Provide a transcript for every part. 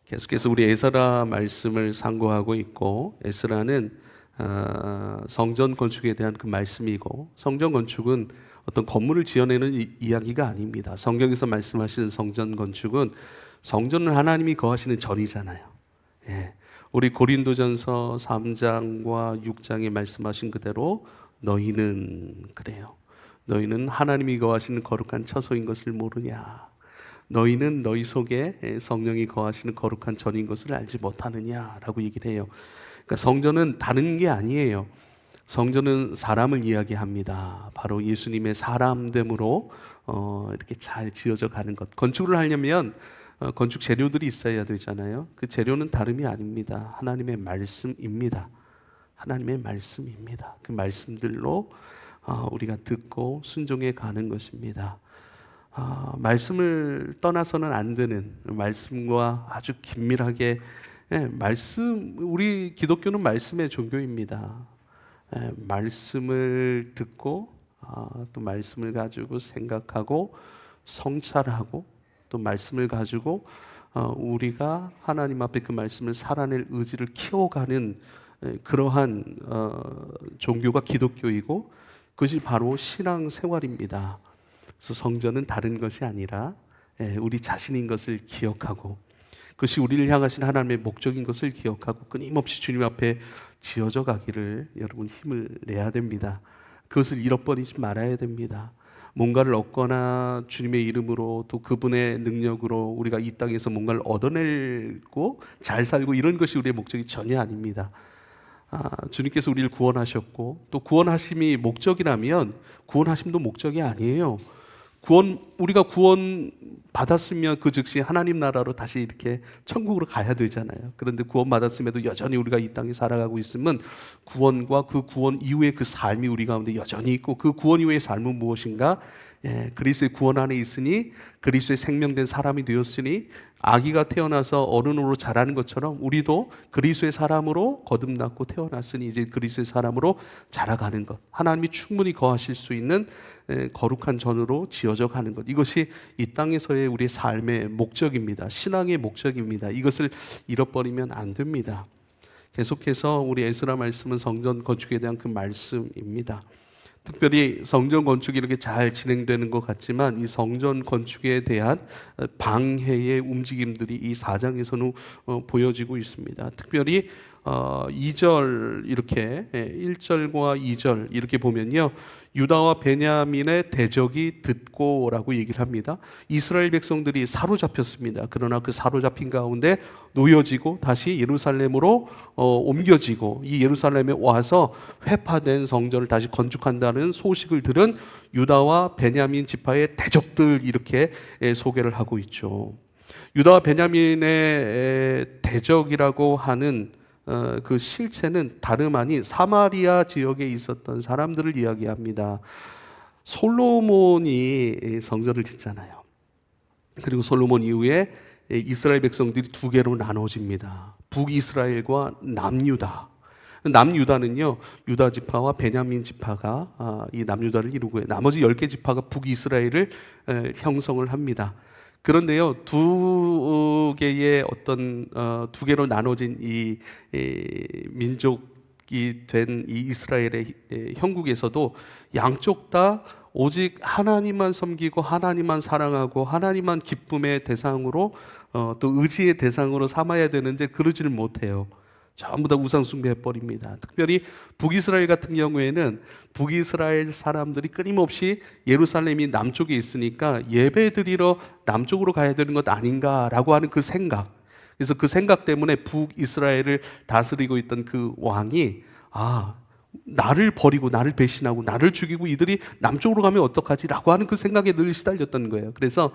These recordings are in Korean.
계속해서 우리 에스라 말씀을 상고하고 있고, 에스라는 성전 건축에 대한 그 말씀이고, 성전 건축은 어떤 건물을 지어내는 이야기가 아닙니다. 성경에서 말씀하시는 성전 건축은 성전은 하나님이 거하시는 전이잖아요. 예. 우리 고린도전서 3장과 6장에 말씀하신 그대로 너희는 그래요. 너희는 하나님이 거하시는 거룩한 처소인 것을 모르냐. 너희는 너희 속에 성령이 거하시는 거룩한 전인 것을 알지 못하느냐라고 얘기를 해요. 그러니까 성전은 다른 게 아니에요. 성전은 사람을 이야기합니다. 바로 예수님의 사람됨으로 이렇게 잘 지어져 가는 것. 건축을 하려면 건축 재료들이 있어야 되잖아요. 그 재료는 다름이 아닙니다. 하나님의 말씀입니다. 하나님의 말씀입니다. 그 말씀들로 우리가 듣고 순종해 가는 것입니다. 말씀을 떠나서는 안 되는, 말씀과 아주 긴밀하게, 우리 기독교는 말씀의 종교입니다. 말씀을 듣고 또 말씀을 가지고 생각하고 성찰하고 또 말씀을 가지고 우리가 하나님 앞에 그 말씀을 살아낼 의지를 키워가는 그러한 종교가 기독교이고, 그것이 바로 신앙생활입니다. 그래서 성전은 다른 것이 아니라 우리 자신인 것을 기억하고, 그것이 우리를 향하신 하나님의 목적인 것을 기억하고 끊임없이 주님 앞에 지어져 가기를 여러분 힘을 내야 됩니다. 그것을 잃어버리지 말아야 됩니다. 뭔가를 얻거나 주님의 이름으로 또 그분의 능력으로 우리가 이 땅에서 뭔가를 얻어내고 잘 살고 이런 것이 우리의 목적이 전혀 아닙니다. 주님께서 우리를 구원하셨고, 또 구원하심이 목적이라면 구원하심도 목적이 아니에요. 우리가 구원 받았으면 그 즉시 하나님 나라로 다시 이렇게 천국으로 가야 되잖아요. 그런데 구원 받았음에도 여전히 우리가 이 땅에 살아가고 있으면 구원과 그 구원 이후의 그 삶이 우리 가운데 여전히 있고, 그 구원 이후의 삶은 무엇인가? 그리스도의 구원 안에 있으니, 그리스도의 생명된 사람이 되었으니, 아기가 태어나서 어른으로 자라는 것처럼 우리도 그리스도의 사람으로 거듭났고 태어났으니 이제 그리스도의 사람으로 자라가는 것, 하나님이 충분히 거하실 수 있는 거룩한 전으로 지어져 가는 것, 이것이 이 땅에서의 우리의 삶의 목적입니다. 신앙의 목적입니다. 이것을 잃어버리면 안 됩니다. 계속해서 우리 에스라 말씀은 성전 건축에 대한 그 말씀입니다. 특별히 성전 건축이 이렇게 잘 진행되는 것 같지만 이 성전 건축에 대한 방해의 움직임들이 이 4장에서는 보여지고 있습니다. 특별히 2절 이렇게 1절과 2절 이렇게 보면요, 유다와 베냐민의 대적이 듣고라고 얘기를 합니다. 이스라엘 백성들이 사로잡혔습니다. 그러나 그 사로잡힌 가운데 놓여지고 다시 예루살렘으로 옮겨지고, 이 예루살렘에 와서 회파된 성전을 다시 건축한다는 소식을 들은 유다와 베냐민 지파의 대적들, 이렇게 소개를 하고 있죠. 유다와 베냐민의 대적이라고 하는 그 실체는 다름 아닌 사마리아 지역에 있었던 사람들을 이야기합니다. 솔로몬이 성전을 짓잖아요. 그리고 솔로몬 이후에 이스라엘 백성들이 두 개로 나눠집니다. 북이스라엘과 남유다. 남유다는요, 유다 지파와 베냐민 지파가 이 남유다를 이루고요, 나머지 10개 지파가 북이스라엘을 형성을 합니다. 그런데요, 두 개의 두 개로 나눠진 이 민족이 된 이 이스라엘의 형국에서도 양쪽 다 오직 하나님만 섬기고 하나님만 사랑하고 하나님만 기쁨의 대상으로 또 의지의 대상으로 삼아야 되는데 그러지를 못해요. 전부 다 우상 숭배해버립니다. 특별히 북이스라엘 같은 경우에는 북이스라엘 사람들이 끊임없이 예루살렘이 남쪽에 있으니까 예배 드리러 남쪽으로 가야 되는 것 아닌가라고 하는 그 생각, 그래서 그 생각 때문에 북이스라엘을 다스리고 있던 그 왕이 나를 버리고 나를 배신하고 나를 죽이고 이들이 남쪽으로 가면 어떡하지라고 하는 그 생각에 늘 시달렸던 거예요. 그래서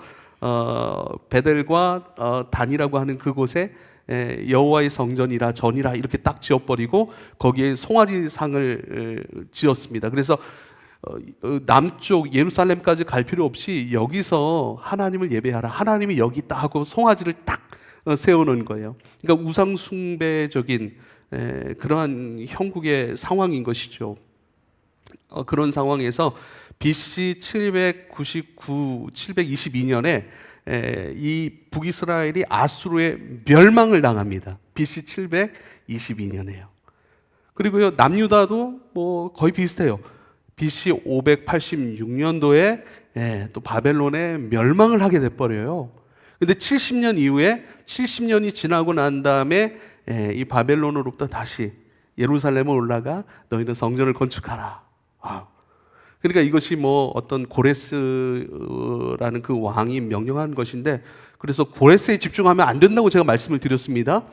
베델과 단이라고 하는 그곳에 여호와의 성전이라 전이라 이렇게 딱 지어버리고 거기에 송아지상을 지었습니다. 그래서 남쪽 예루살렘까지 갈 필요 없이 여기서 하나님을 예배하라, 하나님이 여기 있다 하고 송아지를 딱 세우는 거예요. 그러니까 우상숭배적인 그러한 형국의 상황인 것이죠. 그런 상황에서 BC 722년에 이 북이스라엘이 아수르의 멸망을 당합니다. BC 722년에요. 그리고요, 남유다도 뭐 거의 비슷해요. BC 586년도에 또 바벨론에 멸망을 하게 돼버려요. 근데 70년 이후에 70년이 지나고 난 다음에 이 바벨론으로부터 다시 예루살렘에 올라가 너희는 성전을 건축하라. 그러니까 이것이 뭐 어떤 고레스라는 그 왕이 명령한 것인데, 그래서 고레스에 집중하면 안 된다고 제가 말씀을 드렸습니다.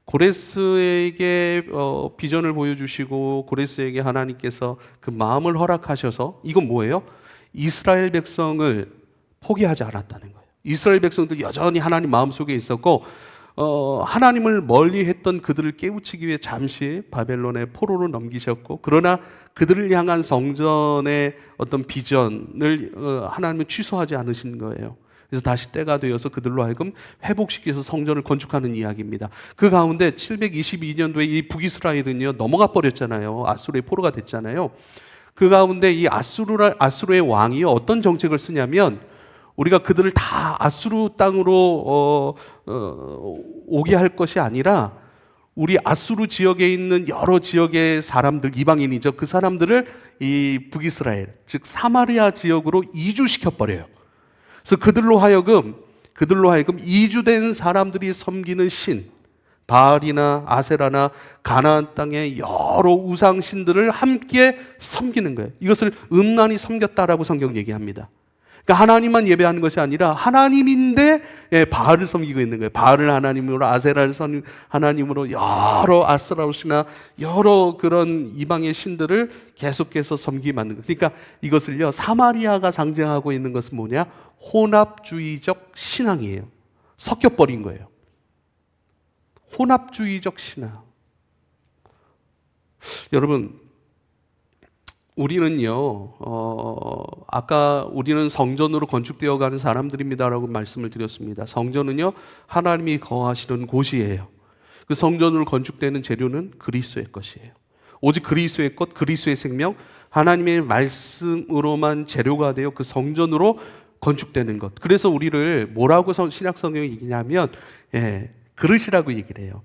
고레스에게 비전을 보여주시고 고레스에게 하나님께서 그 마음을 허락하셔서, 이건 뭐예요? 이스라엘 백성을 포기하지 않았다는 거예요. 이스라엘 백성들 여전히 하나님 마음속에 있었고, 하나님을 멀리했던 그들을 깨우치기 위해 잠시 바벨론의 포로로 넘기셨고, 그러나 그들을 향한 성전의 어떤 비전을 하나님은 취소하지 않으신 거예요. 그래서 다시 때가 되어서 그들로 하여금 회복시켜서 성전을 건축하는 이야기입니다. 그 가운데 722년도에 이 북이스라엘은요 넘어가 버렸잖아요. 아수르의 포로가 됐잖아요. 그 가운데 이 아수르의 왕이 어떤 정책을 쓰냐면, 우리가 그들을 다 아수르 땅으로 오게 할 것이 아니라 우리 아수르 지역에 있는 여러 지역의 사람들, 이방인이죠. 그 사람들을 이 북이스라엘, 즉 사마리아 지역으로 이주시켜 버려요. 그래서 그들로 하여금 이주된 사람들이 섬기는 신, 바알이나 아세라나 가나안 땅의 여러 우상 신들을 함께 섬기는 거예요. 이것을 음란히 섬겼다라고 성경 얘기합니다. 그러니까 하나님만 예배하는 것이 아니라 하나님인데 바알을 섬기고 있는 거예요. 바알을 하나님으로, 아세라를 하나님으로, 여러 아스라롯이나 여러 그런 이방의 신들을 계속해서 섬기게 만든 거예요. 그러니까 이것을요, 사마리아가 상징하고 있는 것은 뭐냐? 혼합주의적 신앙이에요. 섞여버린 거예요. 혼합주의적 신앙. 여러분, 우리는요, 아까 우리는 성전으로 건축되어 가는 사람들입니다라고 말씀을 드렸습니다. 성전은요, 하나님이 거하시는 곳이에요. 그 성전으로 건축되는 재료는 그리스도의 것이에요. 오직 그리스도의 것, 그리스도의 생명, 하나님의 말씀으로만 재료가 되어 그 성전으로 건축되는 것. 그래서 우리를 뭐라고 신약 성경이 얘기냐면, 그릇이라고 얘기를 해요.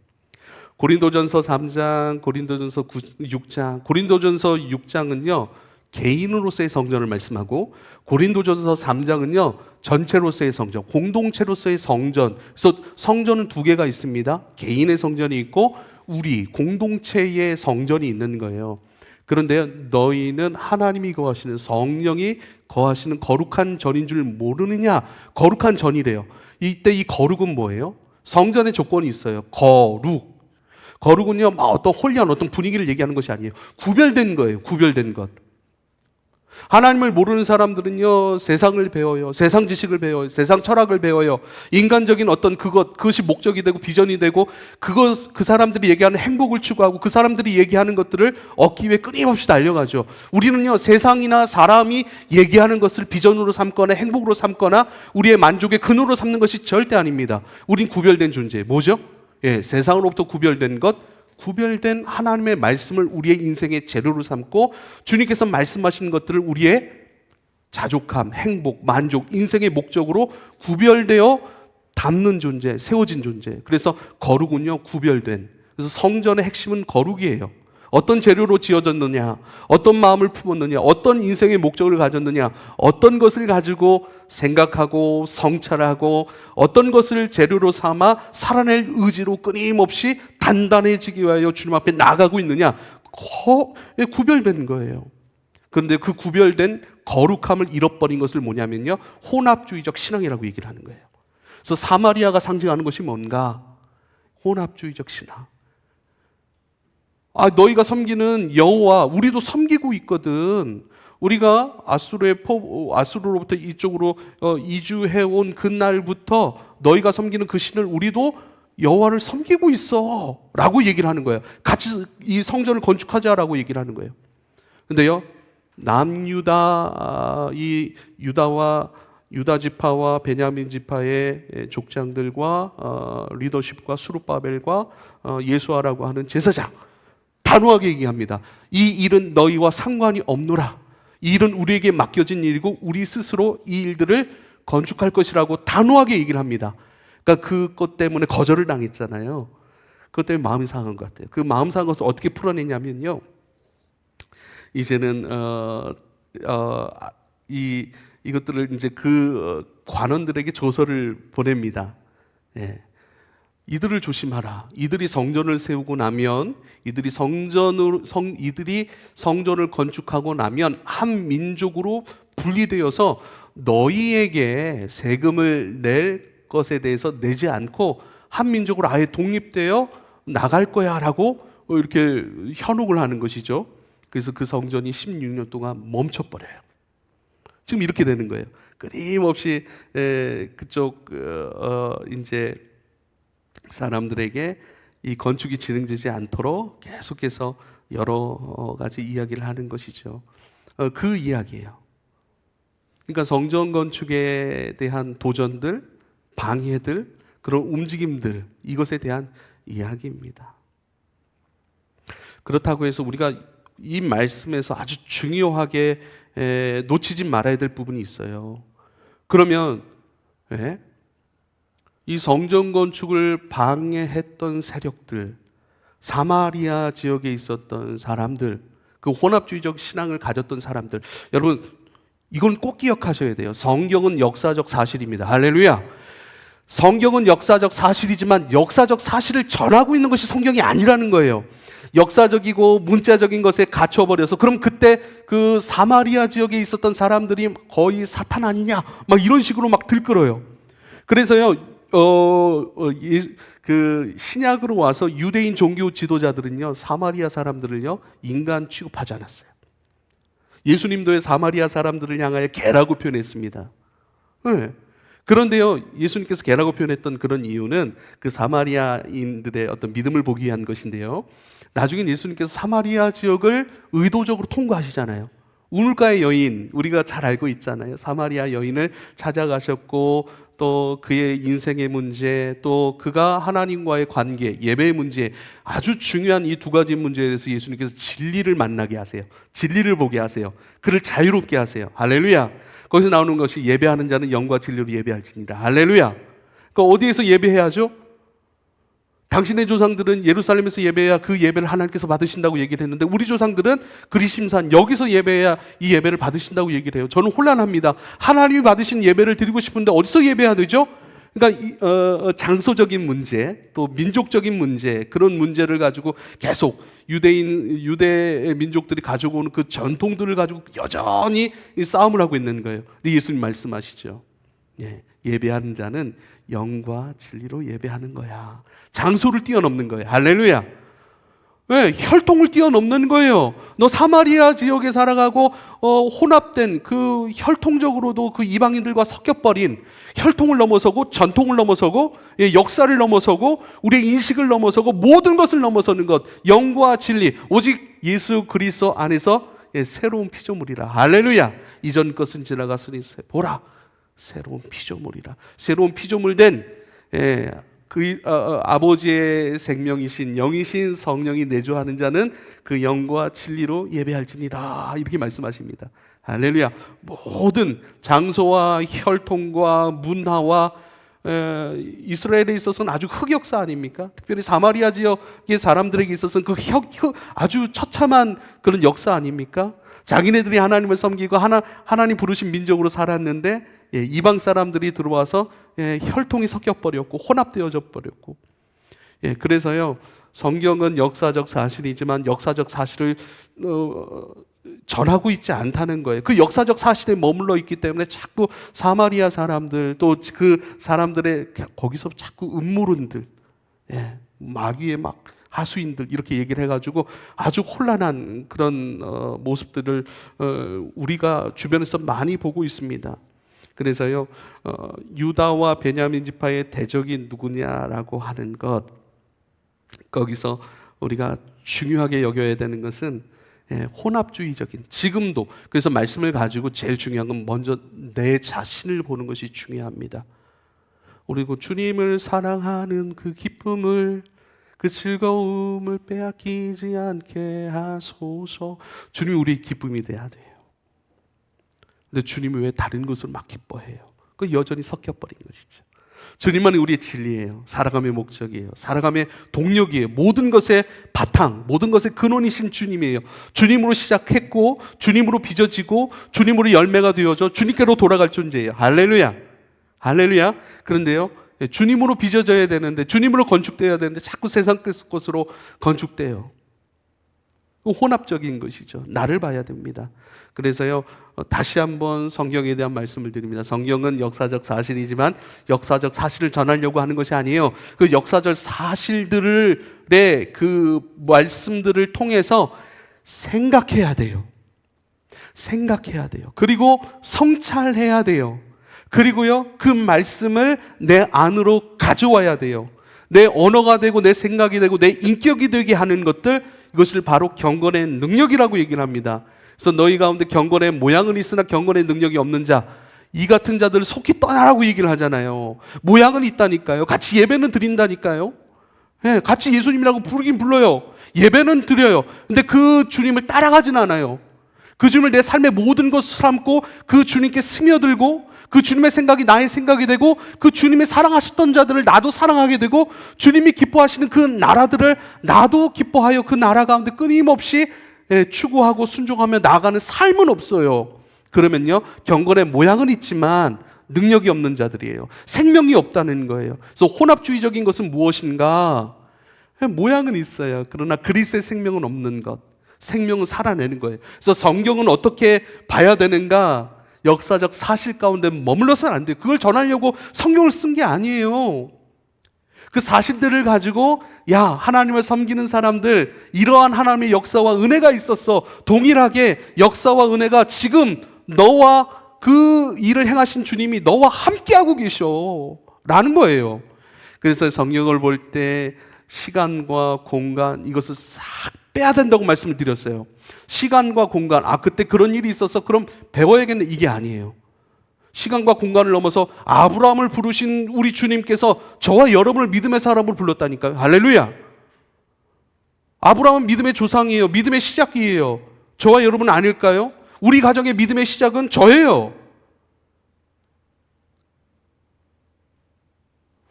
고린도전서 3장, 고린도전서 6장, 고린도전서 6장은요 개인으로서의 성전을 말씀하고, 고린도전서 3장은요 전체로서의 성전, 공동체로서의 성전. 그래서 성전은 두 개가 있습니다. 개인의 성전이 있고 우리 공동체의 성전이 있는 거예요. 그런데 너희는 하나님이 거하시는, 성령이 거하시는 거룩한 전인 줄 모르느냐? 거룩한 전이래요. 이때 이 거룩은 뭐예요? 성전의 조건이 있어요. 거룩은요, 막 어떤 홀리한 어떤 분위기를 얘기하는 것이 아니에요. 구별된 거예요. 구별된 것. 하나님을 모르는 사람들은요, 세상을 배워요. 세상 지식을 배워요. 세상 철학을 배워요. 인간적인 어떤 그것이 목적이 되고 비전이 되고, 그 사람들이 얘기하는 행복을 추구하고 그 사람들이 얘기하는 것들을 얻기 위해 끊임없이 달려가죠. 우리는요, 세상이나 사람이 얘기하는 것을 비전으로 삼거나 행복으로 삼거나 우리의 만족의 근원으로 삼는 것이 절대 아닙니다. 우린 구별된 존재예요. 뭐죠? 세상으로부터 구별된 것, 구별된 하나님의 말씀을 우리의 인생의 재료로 삼고, 주님께서 말씀하시는 것들을 우리의 자족함, 행복, 만족, 인생의 목적으로 구별되어 담는 존재, 세워진 존재. 그래서 거룩은요, 구별된. 그래서 성전의 핵심은 거룩이에요. 어떤 재료로 지어졌느냐, 어떤 마음을 품었느냐, 어떤 인생의 목적을 가졌느냐, 어떤 것을 가지고 생각하고 성찰하고 어떤 것을 재료로 삼아 살아낼 의지로 끊임없이 단단해지기 위하여 주님 앞에 나가고 있느냐, 구별된 거예요. 그런데 그 구별된 거룩함을 잃어버린 것을 뭐냐면요, 혼합주의적 신앙이라고 얘기를 하는 거예요. 그래서 사마리아가 상징하는 것이 뭔가? 혼합주의적 신앙. 너희가 섬기는 여호와, 우리도 섬기고 있거든. 우리가 아수르로부터 이쪽으로 이주해온 그날부터 너희가 섬기는 그 신을 우리도 여호와를 섬기고 있어 라고 얘기를 하는 거예요. 같이 이 성전을 건축하자라고 얘기를 하는 거예요. 근데요, 남유다, 이 유다 지파와 베냐민 지파의 족장들과 리더십과 수룹바벨과 예수아라고 하는 제사장, 단호하게 얘기합니다. 이 일은 너희와 상관이 없노라. 이 일은 우리에게 맡겨진 일이고 우리 스스로 이 일들을 건축할 것이라고 단호하게 얘기를 합니다. 그러니까 그것 때문에 거절을 당했잖아요. 그것 때문에 마음이 상한 것 같아요. 그 마음 상한 것을 어떻게 풀어내냐면요. 이제는 이것들을 이제 그 관원들에게 조서를 보냅니다. 예. 이들을 조심하라. 이들이 성전을 세우고 나면, 이들이 성전을 건축하고 나면 한 민족으로 분리되어서 너희에게 세금을 낼 것에 대해서 내지 않고 한 민족으로 아예 독립되어 나갈 거야라고 이렇게 현혹을 하는 것이죠. 그래서 그 성전이 16년 동안 멈춰버려요. 지금 이렇게 되는 거예요. 끊임없이 그쪽 이제 사람들에게 이 건축이 진행되지 않도록 계속해서 여러 가지 이야기를 하는 것이죠. 그 이야기예요. 그러니까 성전 건축에 대한 도전들, 방해들, 그런 움직임들, 이것에 대한 이야기입니다. 그렇다고 해서 우리가 이 말씀에서 아주 중요하게 놓치지 말아야 될 부분이 있어요. 그러면 이 성전 건축을 방해했던 세력들, 사마리아 지역에 있었던 사람들, 그 혼합주의적 신앙을 가졌던 사람들, 여러분 이건 꼭 기억하셔야 돼요. 성경은 역사적 사실입니다. 할렐루야. 성경은 역사적 사실이지만 역사적 사실을 전하고 있는 것이 성경이 아니라는 거예요. 역사적이고 문자적인 것에 갇혀버려서 그럼 그때 그 사마리아 지역에 있었던 사람들이 거의 사탄 아니냐 막 이런 식으로 막 들끓어요. 그래서요 그 신약으로 와서 유대인 종교 지도자들은요 사마리아 사람들을요 인간 취급하지 않았어요. 예수님도 사마리아 사람들을 향하여 개라고 표현했습니다. 네. 그런데요 예수님께서 개라고 표현했던 그런 이유는 그 사마리아인들의 어떤 믿음을 보기 위한 것인데요, 나중에 예수님께서 사마리아 지역을 의도적으로 통과하시잖아요. 우물가의 여인, 우리가 잘 알고 있잖아요. 사마리아 여인을 찾아가셨고 또 그의 인생의 문제, 또 그가 하나님과의 관계, 예배의 문제, 아주 중요한 이 두 가지 문제에 대해서 예수님께서 진리를 만나게 하세요. 진리를 보게 하세요. 그를 자유롭게 하세요. 할렐루야. 거기서 나오는 것이 예배하는 자는 영과 진리로 예배할지니라. 할렐루야. 그러니까 어디에서 예배해야죠? 당신의 조상들은 예루살렘에서 예배해야 그 예배를 하나님께서 받으신다고 얘기를 했는데 우리 조상들은 그리심산 여기서 예배해야 이 예배를 받으신다고 얘기를 해요. 저는 혼란합니다. 하나님이 받으신 예배를 드리고 싶은데 어디서 예배해야 되죠? 그러니까 장소적인 문제, 또 민족적인 문제, 그런 문제를 가지고 계속 유대 민족들이 가지고 오는 그 전통들을 가지고 여전히 싸움을 하고 있는 거예요. 근데 예수님 말씀하시죠. 예배하는 자는 영과 진리로 예배하는 거야. 장소를 뛰어넘는 거예요. 할렐루야. 혈통을 뛰어넘는 거예요. 너 사마리아 지역에 살아가고 혼합된 그 혈통적으로도 그 이방인들과 섞여버린 혈통을 넘어서고 전통을 넘어서고 역사를 넘어서고 우리의 인식을 넘어서고 모든 것을 넘어서는 것, 영과 진리, 오직 예수 그리스도 안에서 새로운 피조물이라. 할렐루야. 이전 것은 지나갔으니 보라 새로운 피조물이라. 새로운 피조물 된 아버지의 생명이신 영이신 성령이 내주하는 자는 그 영과 진리로 예배할지니라. 이렇게 말씀하십니다. 할렐루야. 모든 장소와 혈통과 문화와 이스라엘에 있어서는 아주 흑역사 아닙니까? 특별히 사마리아 지역의 사람들에게 있어서는 그 아주 처참한 그런 역사 아닙니까? 자기네들이 하나님을 섬기고 하나님 부르신 민족으로 살았는데 이방 사람들이 들어와서 혈통이 섞여버렸고 혼합되어져 버렸고, 그래서요 성경은 역사적 사실이지만 역사적 사실을 전하고 있지 않다는 거예요. 그 역사적 사실에 머물러 있기 때문에 자꾸 사마리아 사람들, 또 그 사람들의 거기서 자꾸 음모론들, 마귀의 막 하수인들 이렇게 얘기를 해가지고 아주 혼란한 그런 모습들을 우리가 주변에서 많이 보고 있습니다. 그래서요 유다와 베냐민 지파의 대적이 누구냐라고 하는 것, 거기서 우리가 중요하게 여겨야 되는 것은 혼합주의적인, 지금도 그래서 말씀을 가지고 제일 중요한 건 먼저 내 자신을 보는 것이 중요합니다. 그리고 주님을 사랑하는 그 기쁨을, 그 즐거움을 빼앗기지 않게 하소서. 주님이 우리의 기쁨이 돼야 돼요. 근데 주님이 왜 다른 것을 막 기뻐해요? 그 여전히 섞여버린 것이죠. 주님만이 우리의 진리예요. 살아감의 목적이에요. 살아감의 동력이에요. 모든 것의 바탕, 모든 것의 근원이신 주님이에요. 주님으로 시작했고 주님으로 빚어지고 주님으로 열매가 되어져 주님께로 돌아갈 존재예요. 할렐루야. 할렐루야. 그런데요, 주님으로 빚어져야 되는데, 주님으로 건축되어야 되는데 자꾸 세상 것으로 건축돼요. 혼합적인 것이죠. 나를 봐야 됩니다. 그래서요, 다시 한번 성경에 대한 말씀을 드립니다. 성경은 역사적 사실이지만 역사적 사실을 전하려고 하는 것이 아니에요. 그 역사적 사실들의 그 말씀들을 통해서 생각해야 돼요. 생각해야 돼요. 그리고 성찰해야 돼요. 그리고요, 그 말씀을 내 안으로 가져와야 돼요. 내 언어가 되고 내 생각이 되고 내 인격이 되게 하는 것들, 이것을 바로 경건의 능력이라고 얘기를 합니다. 그래서 너희 가운데 경건의 모양은 있으나 경건의 능력이 없는 자, 이 같은 자들을 속히 떠나라고 얘기를 하잖아요. 모양은 있다니까요. 같이 예배는 드린다니까요. 네, 같이 예수님이라고 부르긴 불러요. 예배는 드려요. 근데 그 주님을 따라가진 않아요. 그 주님을 내 삶의 모든 것을 삼고 그 주님께 스며들고 그 주님의 생각이 나의 생각이 되고 그 주님의 사랑하셨던 자들을 나도 사랑하게 되고 주님이 기뻐하시는 그 나라들을 나도 기뻐하여 그 나라 가운데 끊임없이 추구하고 순종하며 나아가는 삶은 없어요. 그러면요, 경건의 모양은 있지만 능력이 없는 자들이에요. 생명이 없다는 거예요. 그래서 혼합주의적인 것은 무엇인가? 모양은 있어요. 그러나 그리스도의 생명은 없는 것. 생명은 살아내는 거예요. 그래서 성경은 어떻게 봐야 되는가? 역사적 사실 가운데 머물러서는 안 돼요. 그걸 전하려고 성경을 쓴 게 아니에요. 그 사실들을 가지고, 야, 하나님을 섬기는 사람들, 이러한 하나님의 역사와 은혜가 있었어. 동일하게 역사와 은혜가 지금 너와 그 일을 행하신 주님이 너와 함께하고 계셔 라는 거예요. 그래서 성경을 볼 때 시간과 공간, 이것을 싹 빼야 된다고 말씀을 드렸어요. 시간과 공간, 그때 그런 일이 있어서 그럼 배워야겠네, 이게 아니에요. 시간과 공간을 넘어서 아브라함을 부르신 우리 주님께서 저와 여러분을 믿음의 사람으로 불렀다니까요. 할렐루야. 아브라함은 믿음의 조상이에요. 믿음의 시작이에요. 저와 여러분은 아닐까요? 우리 가정의 믿음의 시작은 저예요.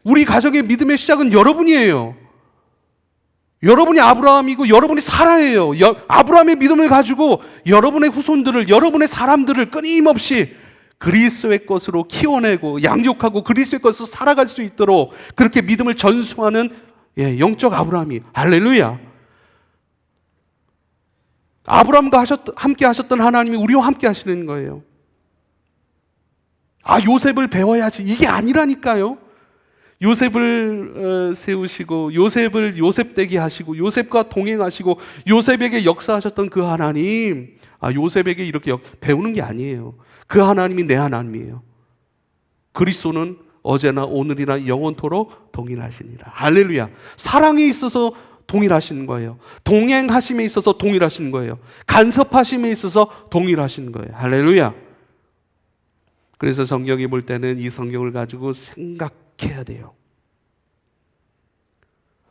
우리 가정의 믿음의 시작은 여러분이에요. 여러분이 아브라함이고 여러분이 사라예요. 아브라함의 믿음을 가지고 여러분의 후손들을, 여러분의 사람들을 끊임없이 그리스도의 것으로 키워내고 양육하고 그리스도의 것으로 살아갈 수 있도록 그렇게 믿음을 전수하는 영적 아브라함이, 할렐루야. 아브라함과 함께 하셨던 하나님이 우리와 함께 하시는 거예요. 요셉을 배워야지, 이게 아니라니까요. 요셉을 세우시고 요셉을 요셉되게 하시고 요셉과 동행하시고 요셉에게 역사하셨던 그 하나님, 요셉에게 이렇게 배우는 게 아니에요. 그 하나님이 내 하나님이에요. 그리스도는 어제나 오늘이나 영원토록 동일하시니라. 할렐루야. 사랑에 있어서 동일하신 거예요. 동행하심에 있어서 동일하신 거예요. 간섭하심에 있어서 동일하신 거예요. 할렐루야. 그래서 성경이 볼 때는 이 성경을 가지고 생각해야 돼요.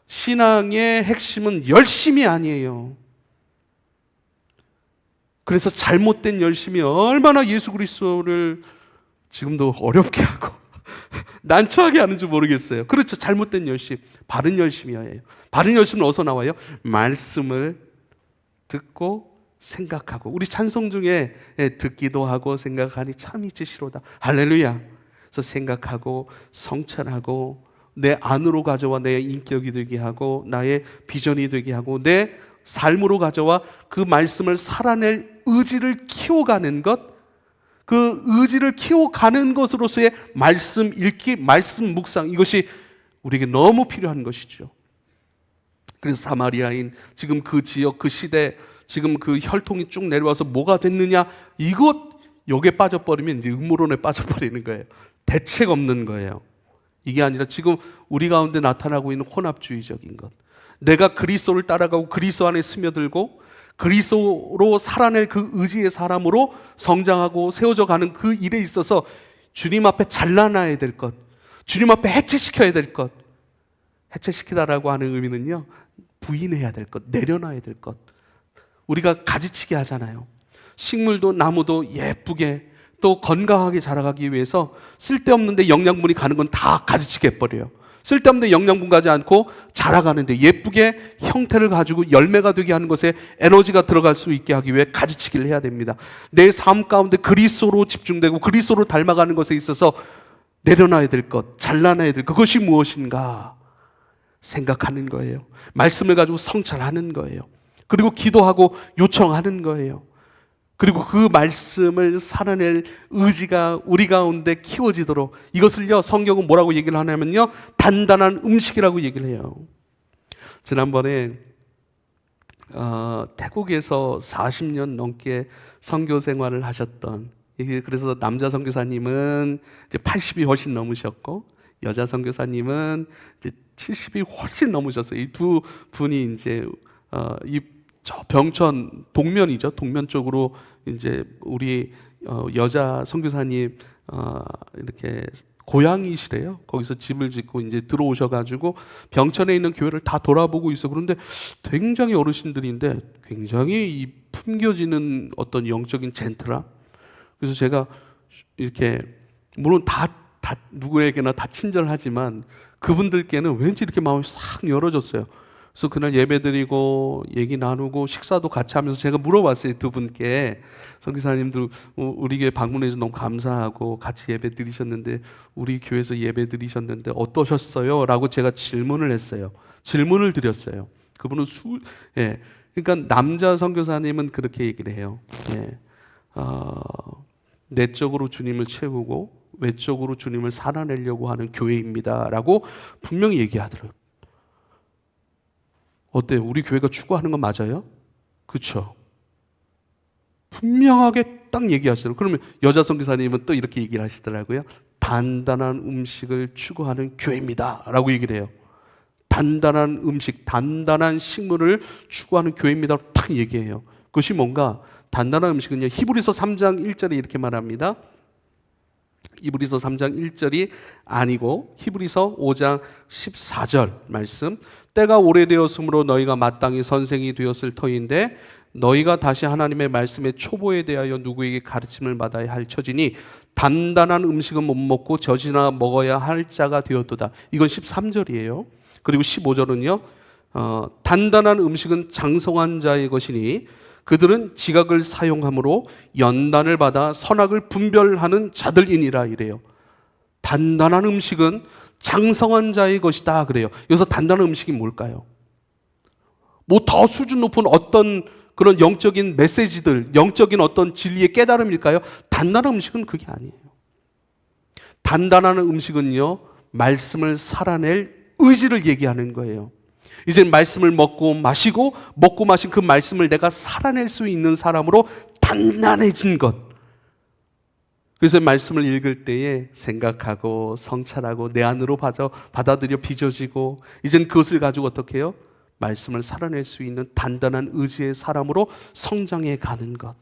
신앙의 핵심은 열심이 아니에요. 그래서 잘못된 열심이 얼마나 예수 그리스도를 지금도 어렵게 하고 난처하게 하는 줄 모르겠어요. 그렇죠. 잘못된 열심, 바른 열심이어야 해요. 바른 열심은 어디서 나와요? 말씀을 듣고 생각하고. 우리 찬송 중에 듣기도 하고 생각하니 참 이치시로다. 할렐루야. 그래서 생각하고 성찰하고 내 안으로 가져와 내 인격이 되게 하고 나의 비전이 되게 하고 내 삶으로 가져와 그 말씀을 살아낼 의지를 키워가는 것, 그 의지를 키워가는 것으로서의 말씀 읽기, 말씀 묵상, 이것이 우리에게 너무 필요한 것이죠. 그래서 사마리아인 지금 그 지역, 그 시대, 지금 그 혈통이 쭉 내려와서 뭐가 됐느냐, 여기에 빠져버리면 이제 음모론에 빠져버리는 거예요. 대책 없는 거예요. 이게 아니라 지금 우리 가운데 나타나고 있는 혼합주의적인 것, 내가 그리스도를 따라가고 그리스도 안에 스며들고 그리스도로 살아낼 그 의지의 사람으로 성장하고 세워져 가는 그 일에 있어서 주님 앞에 잘라놔야 될 것, 주님 앞에 해체시켜야 될 것, 해체시키다라고 하는 의미는요, 부인해야 될 것, 내려놔야 될 것. 우리가 가지치기 하잖아요. 식물도 나무도 예쁘게 또 건강하게 자라가기 위해서 쓸데없는데 영양분이 가는 건 다 가지치게 해버려요. 쓸데없는 영양분 가지 않고 자라가는데 예쁘게 형태를 가지고 열매가 되게 하는 것에 에너지가 들어갈 수 있게 하기 위해 가지치기를 해야 됩니다. 내 삶 가운데 그리스도로 집중되고 그리스도로 닮아가는 것에 있어서 내려놔야 될 것, 잘라놔야 될 그것이 무엇인가 생각하는 거예요. 말씀을 가지고 성찰하는 거예요. 그리고 기도하고 요청하는 거예요. 그리고 그 말씀을 살아낼 의지가 우리 가운데 키워지도록, 이것을요 성경은 뭐라고 얘기를 하냐면요 단단한 음식이라고 얘기를 해요. 지난번에 태국에서 40년 넘게 선교 생활을 하셨던, 그래서 남자 선교사님은 이제 80이 훨씬 넘으셨고 여자 선교사님은 이제 70이 훨씬 넘으셨어요. 이 두 분이 이제 저 병천 동면이죠. 동면 쪽으로 이제 우리 여자 선교사님 이렇게 고향이시래요. 거기서 집을 짓고 이제 들어오셔가지고 병천에 있는 교회를 다 돌아보고 있어. 그런데 굉장히 어르신들인데 굉장히 이 품겨지는 어떤 영적인 젠틀함. 그래서 제가 이렇게 물론 다 누구에게나 다 친절하지만 그분들께는 왠지 이렇게 마음이 싹 열어졌어요. 그래서 그날 예배드리고 얘기 나누고 식사도 같이 하면서 제가 물어봤어요. 두 분께, 선교사님들 우리 교회 방문해서 너무 감사하고 같이 예배드리셨는데 우리 교회에서 예배드리셨는데 어떠셨어요? 라고 제가 질문을 했어요. 질문을 드렸어요. 그분은 그러니까 남자 선교사님은 그렇게 얘기를 해요. 내적으로 주님을 채우고 외적으로 주님을 살아내려고 하는 교회입니다 라고 분명히 얘기하더라고요. 어때요? 우리 교회가 추구하는 건 맞아요? 그렇죠? 분명하게 딱 얘기하시더라고요. 그러면 여자 선교사님은 또 이렇게 얘기를 하시더라고요. 단단한 음식을 추구하는 교회입니다 라고 얘기를 해요. 단단한 음식, 단단한 식물을 추구하는 교회입니다 라고 딱 얘기해요. 그것이 뭔가, 단단한 음식은요 히브리서 3장 1절에 이렇게 말합니다. 히브리서 3장 1절이 아니고 히브리서 5장 14절 말씀, 때가 오래되었으므로 너희가 마땅히 선생이 되었을 터인데 너희가 다시 하나님의 말씀의 초보에 대하여 누구에게 가르침을 받아야 할 처지니 단단한 음식은 못 먹고 젖이나 먹어야 할 자가 되었도다. 이건 13절이에요. 그리고 15절은요 단단한 음식은 장성한 자의 것이니 그들은 지각을 사용함으로 연단을 받아 선악을 분별하는 자들이니라 이래요. 단단한 음식은 장성한 자의 것이다 그래요. 여기서 단단한 음식이 뭘까요? 뭐 더 수준 높은 어떤 그런 영적인 메시지들, 영적인 어떤 진리의 깨달음일까요? 단단한 음식은 그게 아니에요. 단단한 음식은요 말씀을 살아낼 의지를 얘기하는 거예요. 이제 말씀을 먹고 마시고 먹고 마신 그 말씀을 내가 살아낼 수 있는 사람으로 단단해진 것. 그래서 말씀을 읽을 때에 생각하고 성찰하고 내 안으로 받아들여 빚어지고 이젠 그것을 가지고 어떻게 해요? 말씀을 살아낼 수 있는 단단한 의지의 사람으로 성장해 가는 것.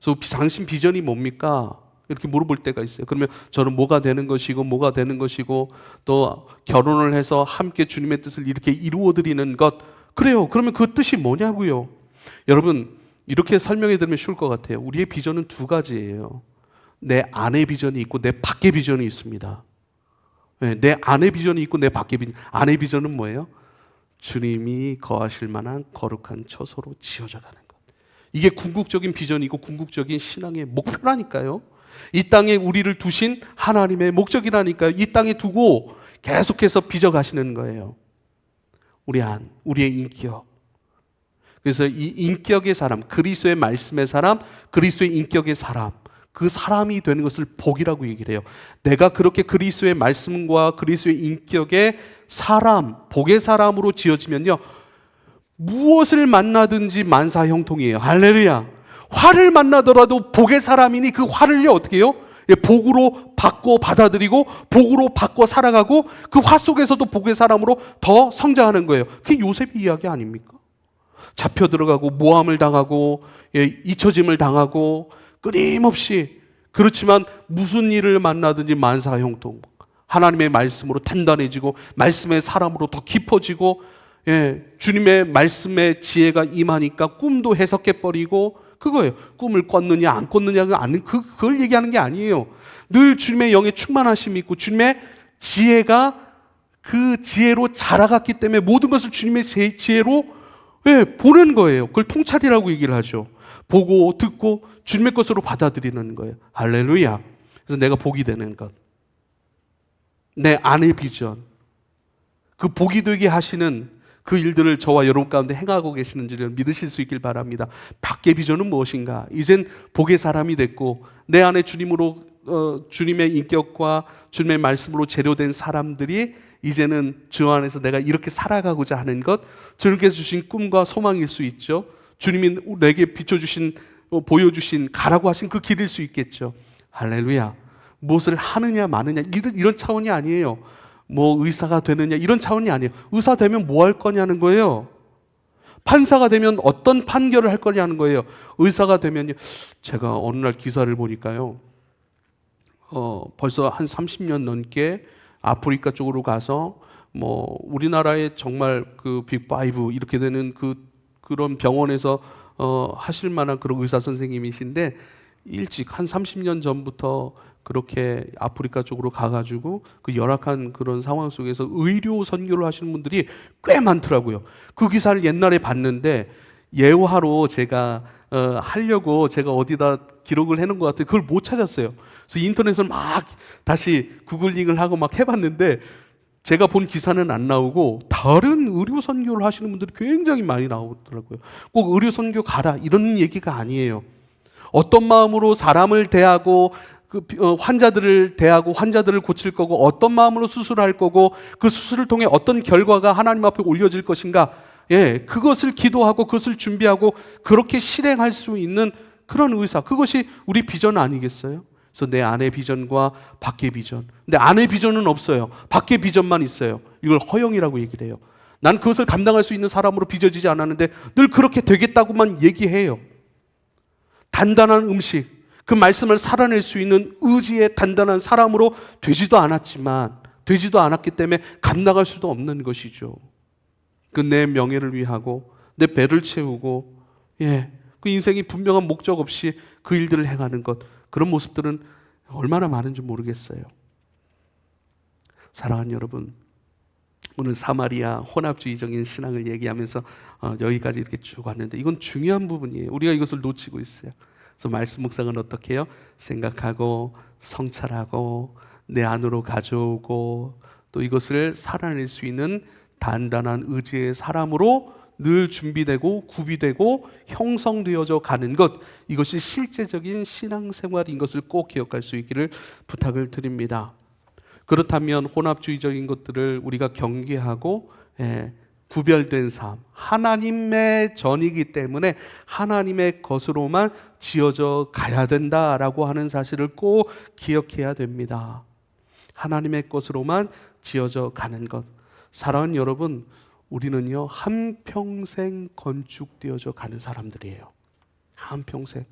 그래서 당신 비전이 뭡니까? 이렇게 물어볼 때가 있어요. 그러면 저는 뭐가 되는 것이고 뭐가 되는 것이고 또 결혼을 해서 함께 주님의 뜻을 이렇게 이루어드리는 것. 그래요. 그러면 그 뜻이 뭐냐고요? 여러분 이렇게 설명해 드리면 쉬울 것 같아요. 우리의 비전은 두 가지예요. 내 안의 비전이 있고 내 밖의 비전이 있습니다. 내 안의 비전이 있고 내 밖의 비전. 안의 비전은 뭐예요? 주님이 거하실 만한 거룩한 처소로 지어져 가는 것. 이게 궁극적인 비전이고 궁극적인 신앙의 목표라니까요. 이 땅에 우리를 두신 하나님의 목적이라니까요. 이 땅에 두고 계속해서 빚어가시는 거예요. 우리 안, 우리의 인격. 그래서 이 인격의 사람, 그리스도의 말씀의 사람, 그리스도의 인격의 사람, 그 사람이 되는 것을 복이라고 얘기를 해요. 내가 그렇게 그리스도의 말씀과 그리스도의 인격의 사람, 복의 사람으로 지어지면요 무엇을 만나든지 만사형통이에요. 할렐루야. 화를 만나더라도 복의 사람이니 그 화를요 어떻게 해요? 복으로 받고 받아들이고 복으로 받고 살아가고 그 화 속에서도 복의 사람으로 더 성장하는 거예요. 그게 요셉의 이야기 아닙니까? 잡혀 들어가고 모함을 당하고 잊혀짐을 당하고 끊임없이, 그렇지만 무슨 일을 만나든지 만사형통, 하나님의 말씀으로 단단해지고 말씀의 사람으로 더 깊어지고 주님의 말씀의 지혜가 임하니까 꿈도 해석해버리고 그거예요. 꿈을 꿨느냐 안 꿨느냐가 아닌 그걸 얘기하는 게 아니에요. 늘 주님의 영에 충만하심이 있고 주님의 지혜가 그 지혜로 자라갔기 때문에 모든 것을 주님의 지혜로 보는 거예요. 그걸 통찰이라고 얘기를 하죠. 보고 듣고 주님의 것으로 받아들이는 거예요. 할렐루야. 그래서 내가 복이 되는 것, 내 안의 비전, 그 복이 되게 하시는 그 일들을 저와 여러분 가운데 행하고 계시는 줄을 믿으실 수 있길 바랍니다. 밖의 비전은 무엇인가? 이젠 복의 사람이 됐고 내 안에 주님으로 주님의 인격과 주님의 말씀으로 재료된 사람들이 이제는 주 안에서 내가 이렇게 살아가고자 하는 것, 주님께서 주신 꿈과 소망일 수 있죠. 주님이 내게 비춰주신 보여주신 가라고 하신 그 길일 수 있겠죠. 할렐루야. 무엇을 하느냐 마느냐 이런 차원이 아니에요. 뭐 의사가 되느냐 이런 차원이 아니에요. 의사 되면 뭐 할 거냐는 거예요. 판사가 되면 어떤 판결을 할 거냐는 거예요. 의사가 되면요. 제가 어느 날 기사를 보니까요. 벌써 한 30년 넘게 아프리카 쪽으로 가서 뭐 우리나라의 정말 그 빅5 이렇게 되는 그런 병원에서 하실 만한 그런 의사 선생님이신데 일찍 한 30년 전부터 그렇게 아프리카 쪽으로 가가지고 그 열악한 그런 상황 속에서 의료 선교를 하시는 분들이 꽤 많더라고요. 그 기사를 옛날에 봤는데 예화로 제가 하려고 제가 어디다 기록을 해놓은 것 같아요. 그걸 못 찾았어요. 그래서 인터넷을 막 다시 구글링을 하고 막 해봤는데 제가 본 기사는 안 나오고 다른 의료 선교를 하시는 분들이 굉장히 많이 나오더라고요. 꼭 의료 선교 가라 이런 얘기가 아니에요. 어떤 마음으로 사람을 대하고 환자들을 대하고 환자들을 고칠 거고 어떤 마음으로 수술할 거고 그 수술을 통해 어떤 결과가 하나님 앞에 올려질 것인가, 그것을 기도하고 그것을 준비하고 그렇게 실행할 수 있는 그런 의사, 그것이 우리 비전 아니겠어요? 그래서 내 안의 비전과 밖의 비전, 근데 안의 비전은 없어요. 밖의 비전만 있어요. 이걸 허영이라고 얘기를 해요. 난 그것을 감당할 수 있는 사람으로 빚어지지 않았는데 늘 그렇게 되겠다고만 얘기해요. 단단한 음식, 그 말씀을 살아낼 수 있는 의지의 단단한 사람으로 되지도 않았기 때문에 감당할 수도 없는 것이죠. 그 내 명예를 위하고 내 배를 채우고 그 인생이 분명한 목적 없이 그 일들을 행하는 것, 그런 모습들은 얼마나 많은지 모르겠어요. 사랑하는 여러분, 오늘 사마리아 혼합주의적인 신앙을 얘기하면서 여기까지 이렇게 쭉 왔는데 이건 중요한 부분이에요. 우리가 이것을 놓치고 있어요. 그래서 말씀 묵상은 어떻게 해요? 생각하고 성찰하고 내 안으로 가져오고 또 이것을 살아낼 수 있는 단단한 의지의 사람으로 늘 준비되고 구비되고 형성되어져 가는 것, 이것이 실제적인 신앙생활인 것을 꼭 기억할 수 있기를 부탁을 드립니다. 그렇다면 혼합주의적인 것들을 우리가 경계하고 구별된 삶, 하나님의 전이기 때문에 하나님의 것으로만 지어져 가야 된다라고 하는 사실을 꼭 기억해야 됩니다. 하나님의 것으로만 지어져 가는 것. 사랑하는 여러분, 우리는요 한평생 건축되어져 가는 사람들이에요. 한평생.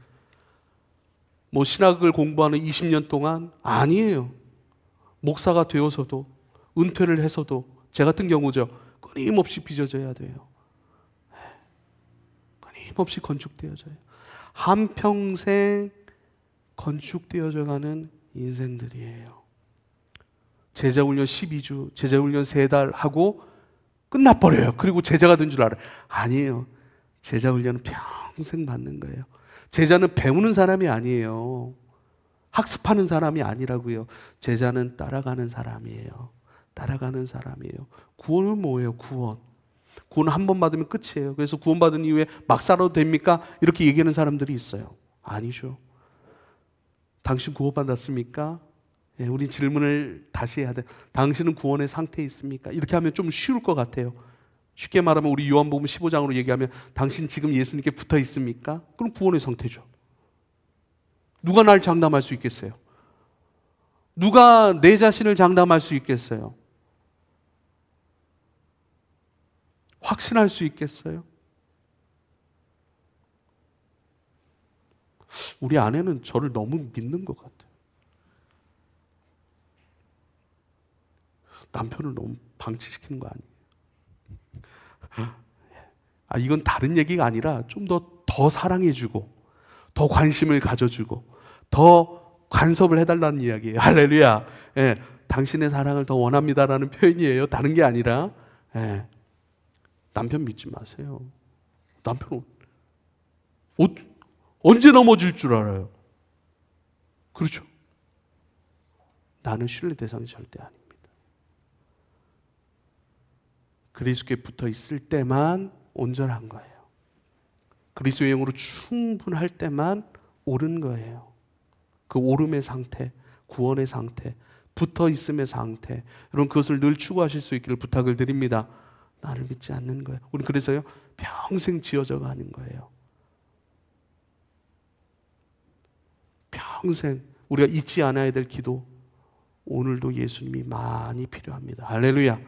뭐 신학을 공부하는 20년 동안 아니에요. 목사가 되어서도 은퇴를 해서도 제 같은 경우죠. 끊임없이 빚어져야 돼요. 끊임없이 건축되어져요. 한평생 건축되어져 가는 인생들이에요. 제자훈련 12주, 제자훈련 3달 하고 끝나버려요. 그리고 제자가 된 줄 알아요. 아니에요. 제자훈련은 평생 받는 거예요. 제자는 배우는 사람이 아니에요. 학습하는 사람이 아니라고요. 제자는 따라가는 사람이에요. 따라가는 사람이에요. 구원은 뭐예요? 구원 한 번 받으면 끝이에요. 그래서 구원 받은 이후에 막 살아도 됩니까? 이렇게 얘기하는 사람들이 있어요. 아니죠. 당신 구원 받았습니까? 우리 질문을 다시 해야 돼. 당신은 구원의 상태에 있습니까? 이렇게 하면 좀 쉬울 것 같아요. 쉽게 말하면 우리 요한복음 15장으로 얘기하면 당신 지금 예수님께 붙어 있습니까? 그럼 구원의 상태죠. 누가 날 장담할 수 있겠어요? 누가 내 자신을 장담할 수 있겠어요? 확신할 수 있겠어요? 우리 아내는 저를 너무 믿는 것 같아요. 남편을 너무 방치시키는 거 아니에요? 이건 다른 얘기가 아니라 좀 더 사랑해주고 더 관심을 가져주고 더 간섭을 해달라는 이야기예요. 할렐루야. 예, 당신의 사랑을 더 원합니다라는 표현이에요. 다른 게 아니라. 예, 남편 믿지 마세요. 남편은 언제 넘어질 줄 알아요. 그렇죠? 나는 신뢰 대상이 절대 아닙니다. 그리스도에 붙어 있을 때만 온전한 거예요. 그리스도의 영으로 충분할 때만 옳은 거예요. 그 오름의 상태, 구원의 상태, 붙어 있음의 상태, 여러분 그것을 늘 추구하실 수 있기를 부탁을 드립니다. 나를 믿지 않는 거예요. 우리 그래서요 평생 지어져 가는 거예요. 평생 우리가 잊지 않아야 될 기도, 오늘도 예수님이 많이 필요합니다. 할렐루야.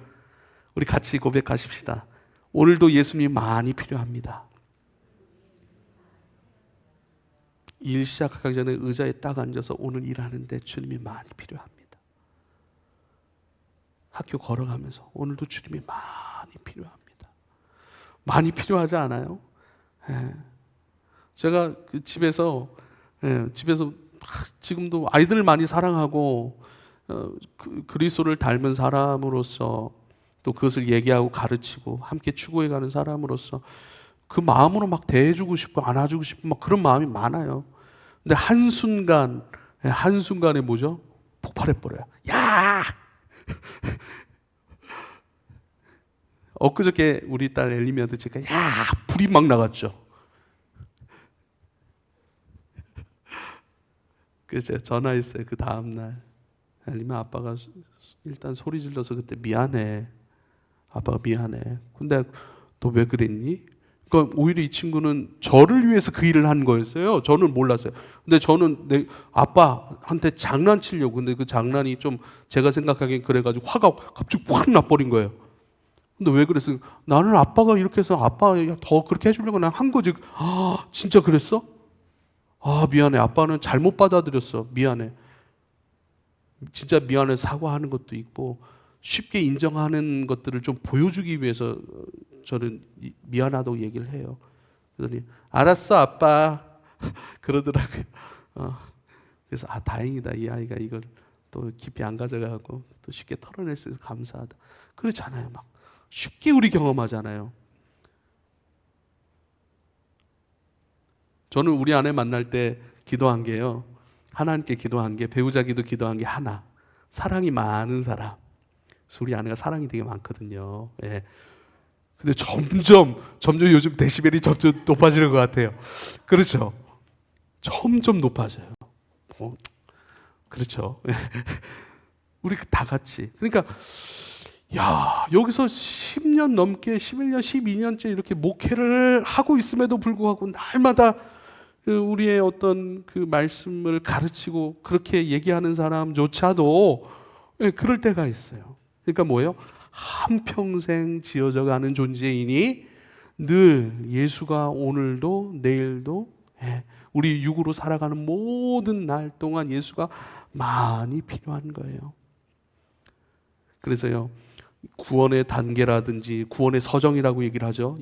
우리 같이 고백하십시다. 오늘도 예수님이 많이 필요합니다. 일 시작하기 전에 의자에 딱 앉아서 오늘 일하는데 주님이 많이 필요합니다. 학교 걸어가면서 오늘도 주님이 많이 필요합니다. 많이 필요하지 않아요? 예. 제가 그 집에서 지금도 아이들을 많이 사랑하고 그리스도를 닮은 사람으로서 또 그것을 얘기하고 가르치고 함께 추구해가는 사람으로서 그 마음으로 막 대해주고 싶고 안아주고 싶고 막 그런 마음이 많아요. 근데 한순간에 뭐죠? 폭발해버려요. 야! 엊그저께 우리 딸 엘리미한테 제가 불이 막 나갔죠. 그래서 전화했어요. 그 다음날 엘리미 아빠가 일단 소리 질러서 그때 미안해. 아빠가 미안해. 근데 너 왜 그랬니? 그러니까 오히려 이 친구는 저를 위해서 그 일을 한 거였어요. 저는 몰랐어요. 근데 저는 내 아빠한테 장난치려고. 근데 그 장난이 좀 제가 생각하기엔 그래가지고 화가 갑자기 확 나버린 거예요. 근데 왜 그랬어요? 나는 아빠가 이렇게 해서 아빠 더 그렇게 해주려고 난 한 거지. 아 진짜 그랬어? 아 미안해. 아빠는 잘못 받아들였어. 미안해. 진짜 미안해 사과하는 것도 있고 쉽게 인정하는 것들을 좀 보여주기 위해서 저는 미안하다고 얘기를 해요. 그러더니 알았어 아빠 그러더라고요. 그래서 다행이다 이 아이가 이걸 또 깊이 안 가져가고 또 쉽게 털어낼 수 있어서 감사하다. 그렇잖아요. 막 쉽게 우리 경험하잖아요. 저는 우리 아내 만날 때 기도한 게요. 하나님께 기도한 게 배우자 기도한 게 하나. 사랑이 많은 사람. 우리 아내가 사랑이 되게 많거든요. 예. 근데 점점 요즘 데시벨이 점점 높아지는 것 같아요. 그렇죠. 점점 높아져요. 그렇죠. 우리 다 같이. 그러니까 야 여기서 10년 넘게 11년 12년째 이렇게 목회를 하고 있음에도 불구하고 날마다 우리의 어떤 그 말씀을 가르치고 그렇게 얘기하는 사람조차도 그럴 때가 있어요. 그러니까 뭐예요? 한평생 지어져 가는 존재이니 늘 예수가 오늘도 내일도 우리 육으로 살아가는 모든 날 동안 예수가 많이 필요한 거예요. 그래서요 구원의 단계라든지 구원의 서정이라고 얘기를 하죠.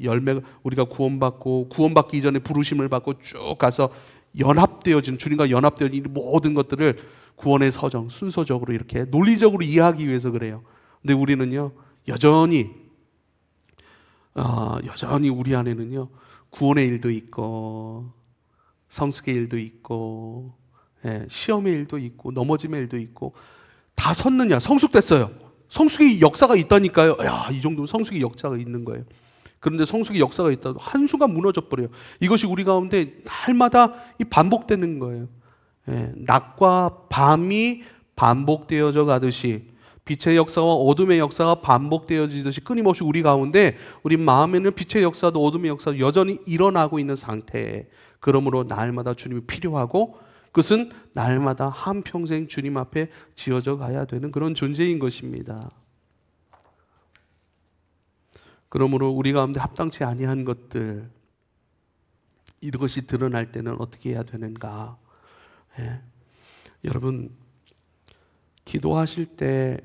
우리가 구원받기 이전에 부르심을 받고 쭉 가서 연합되어진 주님과 연합되어진 모든 것들을 구원의 서정 순서적으로 이렇게 논리적으로 이해하기 위해서 그래요. 근데 우리는요 여전히 우리 안에는요 구원의 일도 있고 성숙의 일도 있고 시험의 일도 있고 넘어짐의 일도 있고 다 섰느냐 성숙됐어요. 성숙의 역사가 있다니까요. 이 정도면 성숙의 역사가 있는 거예요. 그런데 성숙의 역사가 있다도 한순간 무너져 버려요. 이것이 우리 가운데 날마다 반복되는 거예요. 낮과 밤이 반복되어져 가듯이 빛의 역사와 어둠의 역사가 반복되어지듯이 끊임없이 우리 가운데 우리 마음에는 빛의 역사도 어둠의 역사도 여전히 일어나고 있는 상태에 그러므로 날마다 주님이 필요하고 그것은 날마다 한평생 주님 앞에 지어져 가야 되는 그런 존재인 것입니다. 그러므로 우리 가운데 합당치 아니한 것들 이것이 드러날 때는 어떻게 해야 되는가? 여러분 기도하실 때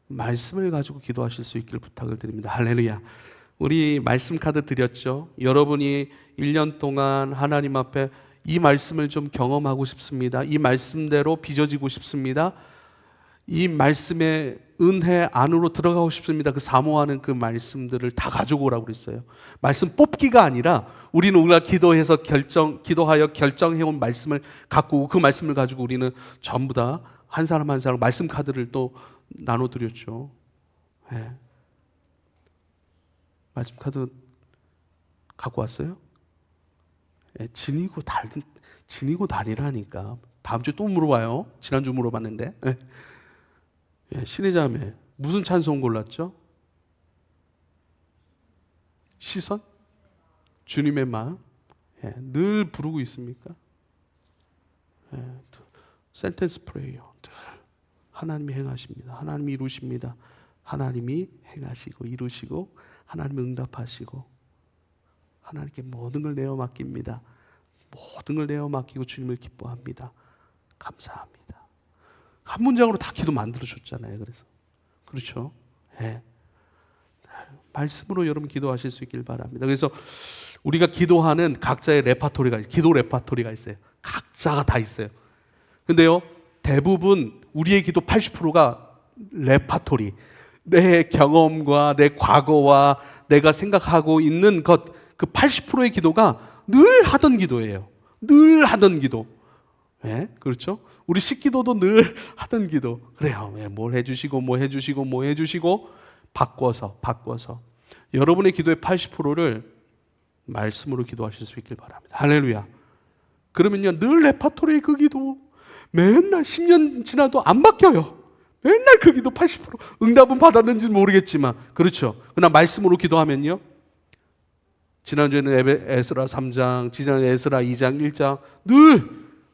말씀을 가지고 기도하실 수 있기를 부탁을 드립니다. 할렐루야. 우리 말씀 카드 드렸죠. 여러분이 1년 동안 하나님 앞에 이 말씀을 좀 경험하고 싶습니다. 이 말씀대로 빚어지고 싶습니다. 이 말씀의 은혜 안으로 들어가고 싶습니다. 그 사모하는 그 말씀들을 다 가져오라고 그랬어요. 말씀 뽑기가 아니라 우리는 우리가 기도하여 결정해온 말씀을 갖고 오고 그 말씀을 가지고 우리는 전부 다 한 사람 한 사람 말씀 카드를 또 나눠드렸죠. 네. 말씀 카드 갖고 왔어요? 네, 지니고 다니라니까. 다음 주에 또 물어봐요. 지난주 물어봤는데. 네. 예, 신의 자매 무슨 찬송 골랐죠? 시선? 주님의 마음? 예, 늘 부르고 있습니까? 예, 센텐스 프레이어 늘 하나님이 행하십니다. 하나님이 이루십니다. 하나님이 행하시고 이루시고 하나님이 응답하시고 하나님께 모든 걸 내어 맡깁니다. 모든 걸 내어 맡기고 주님을 기뻐합니다. 감사합니다. 한 문장으로 다 기도 만들어줬잖아요. 그래서 그렇죠. 예. 말씀으로 여러분 기도하실 수 있길 바랍니다. 그래서 우리가 기도하는 각자의 기도 레파토리가 있어요. 각자가 다 있어요. 근데요, 대부분 우리의 기도 80%가 레파토리, 내 경험과 내 과거와 내가 생각하고 있는 것, 그 80%의 기도가 늘 하던 기도예요. 늘 하던 기도. 예, 그렇죠? 우리 식기도도 늘 하던 기도. 그래요. 예, 뭘 해주시고 뭐 해주시고 뭐 해주시고 바꿔서 여러분의 기도의 80%를 말씀으로 기도하실 수 있길 바랍니다. 할렐루야. 그러면요, 늘 레파토리의 그 기도 맨날 10년 지나도 안 바뀌어요. 맨날 그 기도 80% 응답은 받았는지는 모르겠지만 그렇죠. 그러나 말씀으로 기도하면요, 지난주에는 에스라 3장, 지난주에 에스라 2장, 1장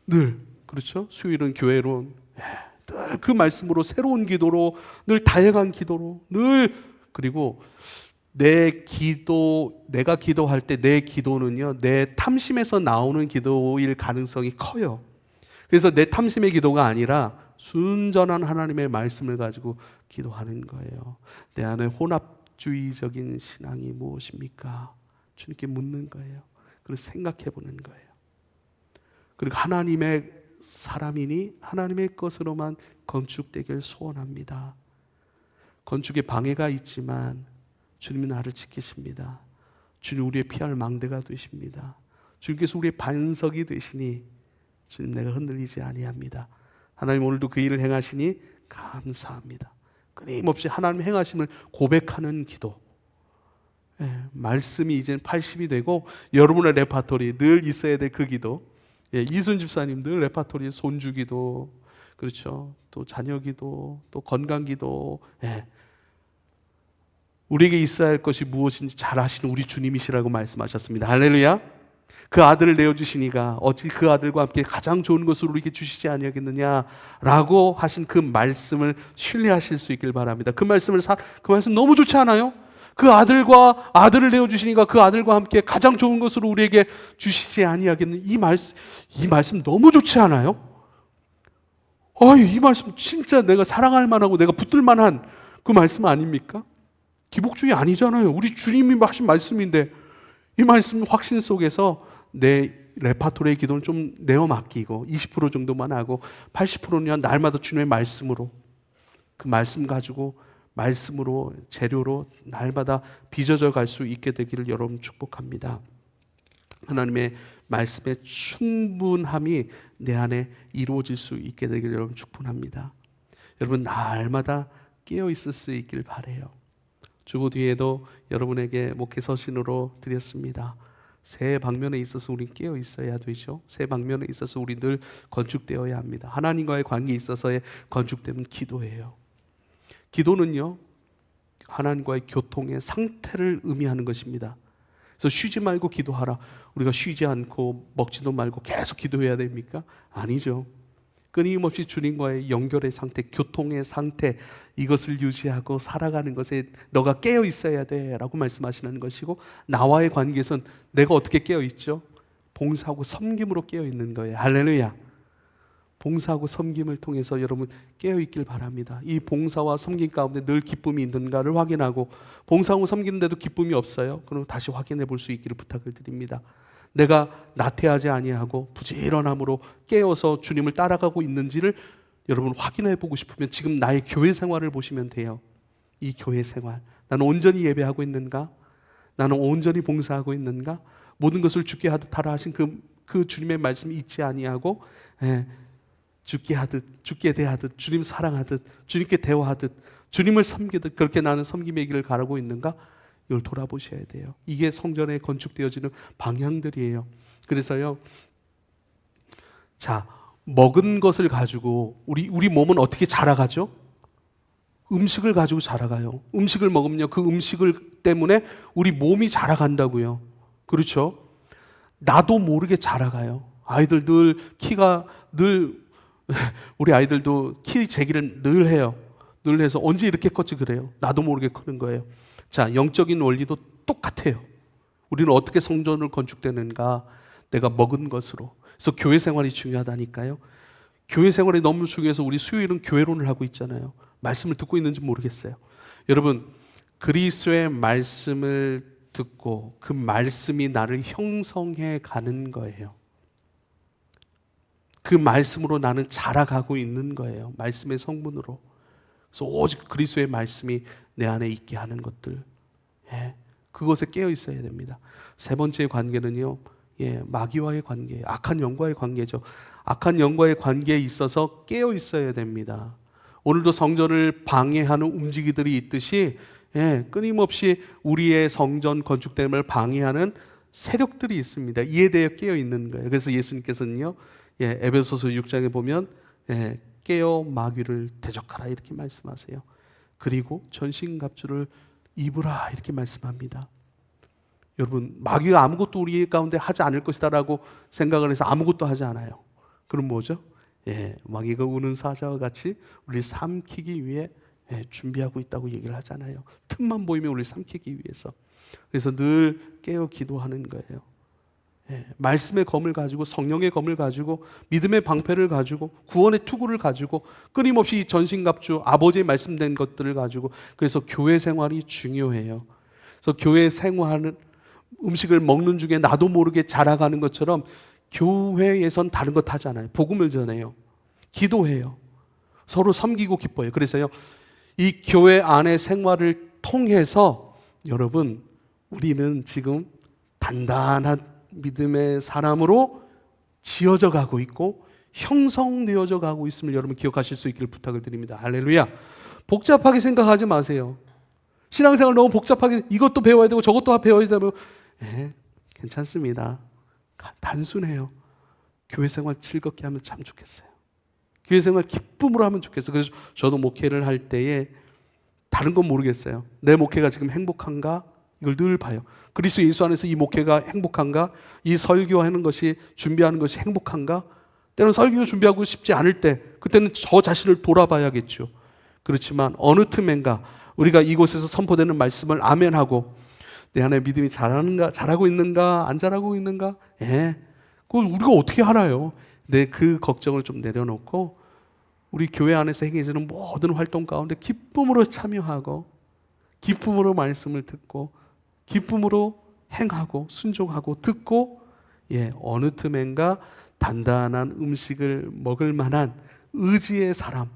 늘 그렇죠. 수요일은 교회로 늘 그 말씀으로 새로운 기도로 늘 다양한 기도로 늘 그리고 내가 기도할 때 내 기도는요, 내 탐심에서 나오는 기도일 가능성이 커요. 그래서 내 탐심의 기도가 아니라 순전한 하나님의 말씀을 가지고 기도하는 거예요. 내 안에 혼합주의적인 신앙이 무엇입니까? 주님께 묻는 거예요. 그리고 생각해 보는 거예요. 그리고 하나님의 사람이니 하나님의 것으로만 건축되길 소원합니다. 건축에 방해가 있지만 주님이 나를 지키십니다. 주님 우리의 피할 망대가 되십니다. 주님께서 우리의 반석이 되시니 주님 내가 흔들리지 아니합니다. 하나님 오늘도 그 일을 행하시니 감사합니다. 끊임없이 하나님 행하심을 고백하는 기도. 말씀이 이제는 80이 되고 여러분의 레파토리 늘 있어야 될 그 기도. 이순 집사님 늘 레파토리 손주 기도, 그렇죠. 또 자녀 기도, 또 건강 기도. 우리에게 있어야 할 것이 무엇인지 잘 아시는 우리 주님이시라고 말씀하셨습니다. 할렐루야. 그 아들을 내어주시니가 어찌 그 아들과 함께 가장 좋은 것을 우리에게 주시지 아니하겠느냐라고 하신 그 말씀을 신뢰하실 수 있길 바랍니다. 그 말씀 너무 좋지 않아요? 그 아들을 내어주시니까 그 아들과 함께 가장 좋은 것으로 우리에게 주시지 아니하겠느냐. 이 말씀 너무 좋지 않아요? 이 말씀 진짜 내가 사랑할 만하고 내가 붙들 만한 그 말씀 아닙니까? 기복주의 아니잖아요. 우리 주님이 하신 말씀인데 이 말씀 확신 속에서 내 레파토리의 기도는 좀 내어 맡기고 20% 정도만 하고 80%는 날마다 주님의 말씀으로 그 말씀 가지고 말씀으로 재료로 날마다 빚어져 갈 수 있게 되기를 여러분 축복합니다. 하나님의 말씀의 충분함이 내 안에 이루어질 수 있게 되기를 여러분 축복합니다. 여러분 날마다 깨어 있을 수 있길 바라요. 주보 뒤에도 여러분에게 목회 서신으로 드렸습니다. 세 방면에 있어서 우리 깨어 있어야 되죠. 세 방면에 있어서 우리 늘 건축되어야 합니다. 하나님과의 관계에 있어서의 건축됨은 기도예요. 기도는요, 하나님과의 교통의 상태를 의미하는 것입니다. 그래서 쉬지 말고 기도하라. 우리가 쉬지 않고 먹지도 말고 계속 기도해야 됩니까? 아니죠. 끊임없이 주님과의 연결의 상태, 교통의 상태, 이것을 유지하고 살아가는 것에 너가 깨어 있어야 돼 라고 말씀하시는 것이고, 나와의 관계에선 내가 어떻게 깨어 있죠? 봉사하고 섬김으로 깨어 있는 거예요. 할렐루야. 봉사하고 섬김을 통해서 여러분 깨어 있길 바랍니다. 이 봉사와 섬김 가운데 늘 기쁨이 있는가를 확인하고, 봉사하고 섬기는데도 기쁨이 없어요? 그럼 다시 확인해 볼 수 있기를 부탁을 드립니다. 내가 나태하지 아니하고 부지런함으로 깨어서 주님을 따라가고 있는지를 여러분 확인해 보고 싶으면 지금 나의 교회 생활을 보시면 돼요. 이 교회 생활, 나는 온전히 예배하고 있는가? 나는 온전히 봉사하고 있는가? 모든 것을 주께 하듯 하라 하신 그 주님의 말씀 잊지 아니하고 주께 하듯, 주께 대하듯, 주님 사랑하듯, 주님께 대화하듯, 주님을 섬기듯 그렇게 나는 섬김의 길을 가르고 있는가? 이걸 돌아보셔야 돼요. 이게 성전에 건축되어지는 방향들이에요. 그래서요, 자, 먹은 것을 가지고 우리 몸은 어떻게 자라가죠? 음식을 가지고 자라가요. 음식을 먹으면요, 그 음식을 때문에 우리 몸이 자라간다고요. 그렇죠? 나도 모르게 자라가요. 아이들 늘 키가 늘 우리 아이들도 키 재기를 늘 해요. 늘 해서 언제 이렇게 컸지 그래요. 나도 모르게 크는 거예요. 자, 영적인 원리도 똑같아요. 우리는 어떻게 성전을 건축되는가? 내가 먹은 것으로. 그래서 교회 생활이 중요하다니까요. 교회 생활이 너무 중요해서 우리 수요일은 교회론을 하고 있잖아요. 말씀을 듣고 있는지 모르겠어요. 여러분, 그리스도의 말씀을 듣고 그 말씀이 나를 형성해 가는 거예요. 그 말씀으로 나는 자라가고 있는 거예요. 말씀의 성분으로. 그래서 오직 그리스도의 말씀이 내 안에 있게 하는 것들, 그것에 깨어 있어야 됩니다. 세 번째 관계는요, 마귀와의 관계, 악한 영과의 관계죠. 악한 영과의 관계에 있어서 깨어 있어야 됩니다. 오늘도 성전을 방해하는 움직이들이 있듯이 끊임없이 우리의 성전 건축됨을 방해하는 세력들이 있습니다. 이에 대해 깨어 있는 거예요. 그래서 예수님께서는요, 에베소서 6장에 보면 깨어 마귀를 대적하라 이렇게 말씀하세요. 그리고 전신갑주를 입으라 이렇게 말씀합니다. 여러분, 마귀가 아무것도 우리 가운데 하지 않을 것이다라고 생각을 해서 아무것도 하지 않아요. 그럼 뭐죠? 마귀가 우는 사자와 같이 우리를 삼키기 위해 준비하고 있다고 얘기를 하잖아요. 틈만 보이면 우리를 삼키기 위해서. 그래서 늘 깨어 기도하는 거예요. 말씀의 검을 가지고, 성령의 검을 가지고, 믿음의 방패를 가지고, 구원의 투구를 가지고, 끊임없이 이 전신갑주, 아버지의 말씀된 것들을 가지고. 그래서 교회 생활이 중요해요. 그래서 교회 생활은 음식을 먹는 중에 나도 모르게 자라가는 것처럼 교회에선 다른 것 하잖아요. 복음을 전해요. 기도해요. 서로 섬기고 기뻐해요. 그래서요, 이 교회 안의 생활을 통해서 여러분, 우리는 지금 단단한 믿음의 사람으로 지어져 가고 있고 형성되어져 가고 있음을 여러분 기억하실 수 있기를 부탁을 드립니다. 할렐루야. 복잡하게 생각하지 마세요. 신앙생활 너무 복잡하게 이것도 배워야 되고 저것도 배워야 되고 괜찮습니다. 단순해요. 교회 생활 즐겁게 하면 참 좋겠어요. 교회 생활 기쁨으로 하면 좋겠어요. 그래서 저도 목회를 할 때에 다른 건 모르겠어요. 내 목회가 지금 행복한가? 이걸 늘 봐요. 그리스도 예수 안에서 이 목회가 행복한가? 이 설교하는 것이, 준비하는 것이 행복한가? 때로는 설교 준비하고 싶지 않을 때 그때는 저 자신을 돌아봐야겠죠. 그렇지만 어느 틈엔가 우리가 이곳에서 선포되는 말씀을 아멘하고 내 안에 믿음이 잘하고 있는가? 안 잘하고 있는가? 그걸 우리가 어떻게 알아요? 근데 그 걱정을 좀 내려놓고 우리 교회 안에서 행해지는 모든 활동 가운데 기쁨으로 참여하고 기쁨으로 말씀을 듣고 기쁨으로 행하고 순종하고 듣고 어느 틈엔가 단단한 음식을 먹을 만한 의지의 사람,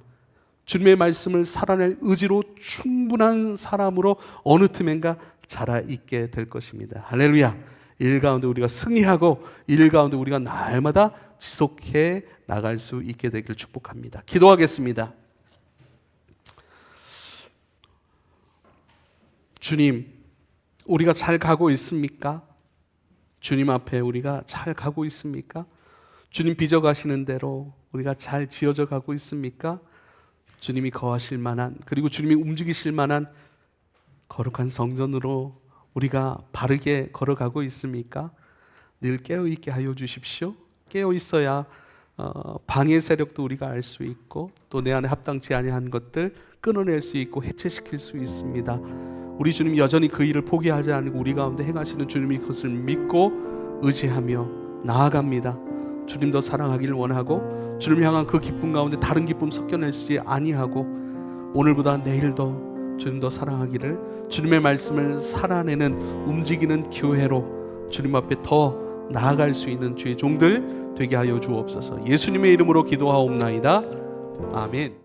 주님의 말씀을 살아낼 의지로 충분한 사람으로 어느 틈엔가 자라있게 될 것입니다. 할렐루야. 일 가운데 우리가 승리하고 일 가운데 우리가 날마다 지속해 나갈 수 있게 되길 축복합니다. 기도하겠습니다. 주님, 우리가 잘 가고 있습니까? 주님 앞에 우리가 잘 가고 있습니까? 주님 빚어가시는 대로 우리가 잘 지어져 가고 있습니까? 주님이 거하실 만한, 그리고 주님이 움직이실 만한 거룩한 성전으로 우리가 바르게 걸어가고 있습니까? 늘 깨어있게 하여 주십시오. 깨어있어야 방해 세력도 우리가 알 수 있고 또 내 안에 합당치 아니한 것들 끊어낼 수 있고 해체시킬 수 있습니다. 우리 주님 여전히 그 일을 포기하지 않고 우리 가운데 행하시는 주님이 그것을 믿고 의지하며 나아갑니다. 주님 더 사랑하기를 원하고 주님 향한 그 기쁨 가운데 다른 기쁨 섞여내지 아니하고 오늘보다 내일 더 주님 더 사랑하기를, 주님의 말씀을 살아내는 움직이는 교회로 주님 앞에 더 나아갈 수 있는 주의 종들 되게 하여 주옵소서. 예수님의 이름으로 기도하옵나이다. 아멘.